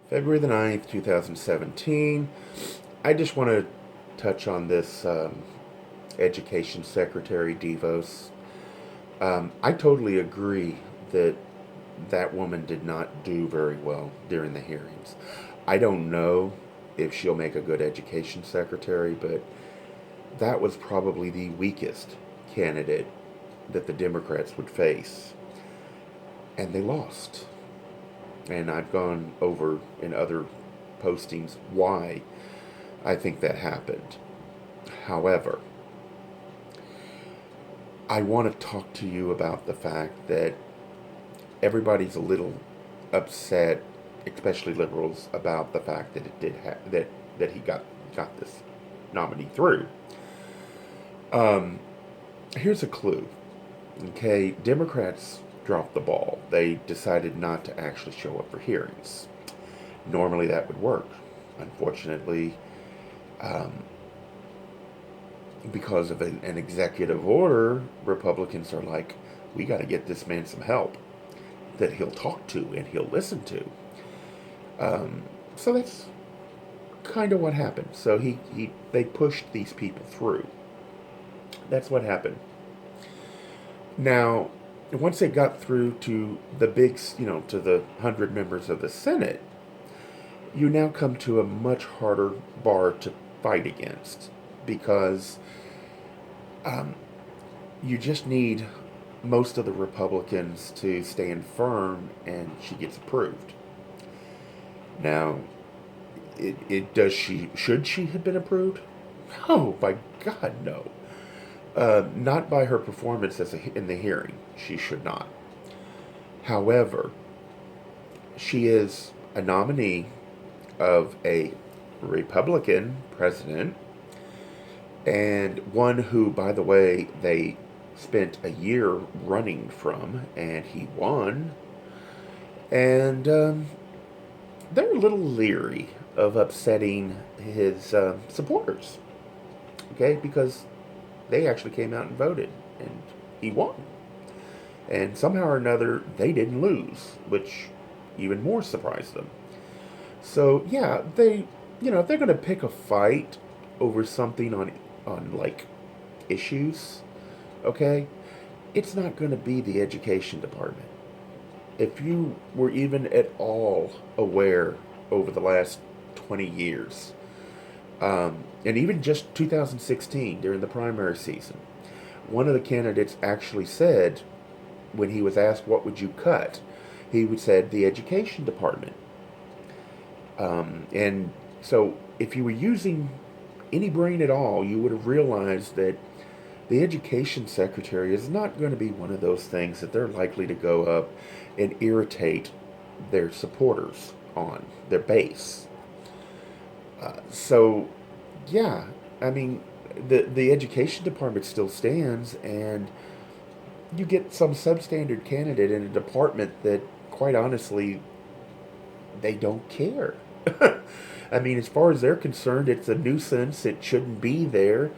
February the 9th, 2017. I just want to touch on this Education Secretary Devos. I totally agree that that woman did not do very well during the hearings. I don't know if she'll make a good education secretary, but that was probably the weakest candidate that the Democrats would face. And they lost. And I've gone over in other postings why I think that happened. However, I want to talk to you about the fact that everybody's a little upset, especially liberals, about the fact that it did that he got this nominee through. Um, Here's a clue. Okay, Democrats dropped the ball. They decided not to actually show up for hearings. Normally that would work. Unfortunately, um, because of an executive order, Republicans are like, we got to get this man some help that he'll talk to and he'll listen to. Um, so that's kind of what happened. So they pushed these people through. That's what happened. Now, once it got through to the big, to the 100 members of the Senate, you now come to a much harder bar to fight against because um, you just need most of the Republicans to stand firm and she gets approved. Now, it does she should she have been approved? No, by God, no. Not by her performance in the hearing. She should not. However, she is a nominee of a Republican president and one who, by the way, they spent a year running from, and he won. And they're a little leery of upsetting his supporters, okay, because they actually came out and voted, and he won. And somehow or another, they didn't lose, which even more surprised them. So yeah, if they're going to pick a fight over something on like issues, okay, it's not going to be the education department. If you were even at all aware over the last 20 years, and even just 2016 during the primary season, one of the candidates actually said, when he was asked what would you cut, he would said the education department. And so if you were using any brain at all, you would have realized that the education secretary is not going to be one of those things that they're likely to go up and irritate their supporters on, their base. So, yeah, I mean, the education department still stands, and you get some substandard candidate in a department that, quite honestly, they don't care. I mean, as far as they're concerned, it's a nuisance. It shouldn't be there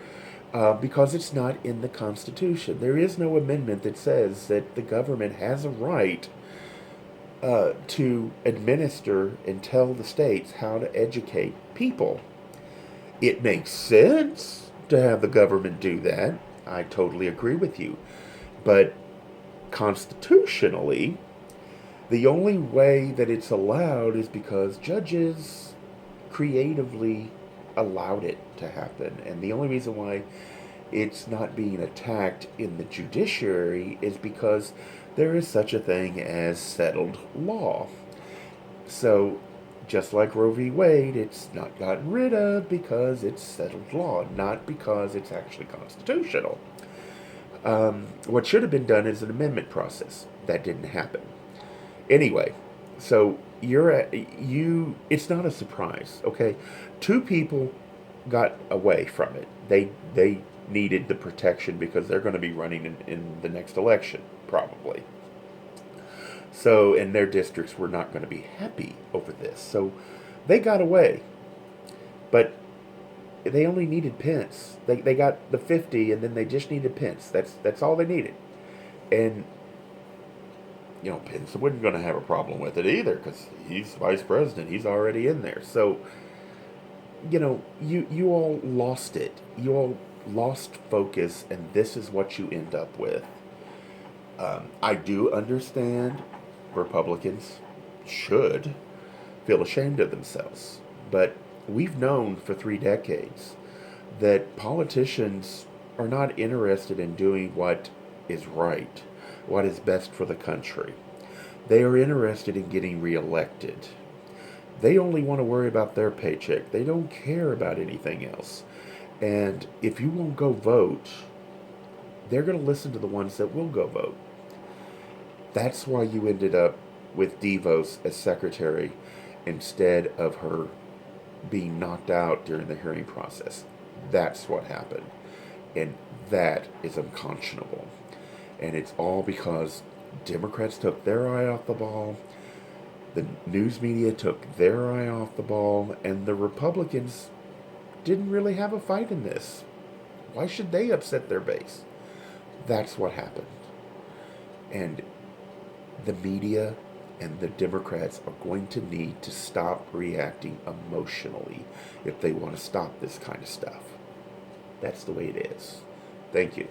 because it's not in the Constitution. There is no amendment that says that the government has a right to administer and tell the states how to educate people. It makes sense to have the government do that. I totally agree with you. But constitutionally, the only way that it's allowed is because judges creatively allowed it to happen. And the only reason why it's not being attacked in the judiciary is because there is such a thing as settled law. So, just like Roe v. Wade, it's not gotten rid of because it's settled law, not because it's actually constitutional. What should have been done is an amendment process. That didn't happen. Anyway, so it's not a surprise, okay? Two people got away from it. They needed the protection because they're going to be running in the next election, probably. So, and their districts were not going to be happy over this. So they got away. But they only needed Pence. They got the 50 and then they just needed Pence. That's all they needed. And Pence wasn't going to have a problem with it either because he's vice president. He's already in there. So, you all lost it. You all lost focus, and this is what you end up with. I do understand Republicans should feel ashamed of themselves, but we've known for 3 decades that politicians are not interested in doing what is right, what is best for the country. They are interested in getting reelected. They only want to worry about their paycheck. They don't care about anything else. And if you won't go vote, they're going to listen to the ones that will go vote. That's why you ended up with Devos as secretary instead of her being knocked out during the hearing process. That's what happened. And that is unconscionable. And it's all because Democrats took their eye off the ball, the news media took their eye off the ball, and the Republicans didn't really have a fight in this. Why should they upset their base? That's what happened. And the media and the Democrats are going to need to stop reacting emotionally if they want to stop this kind of stuff. That's the way it is. Thank you.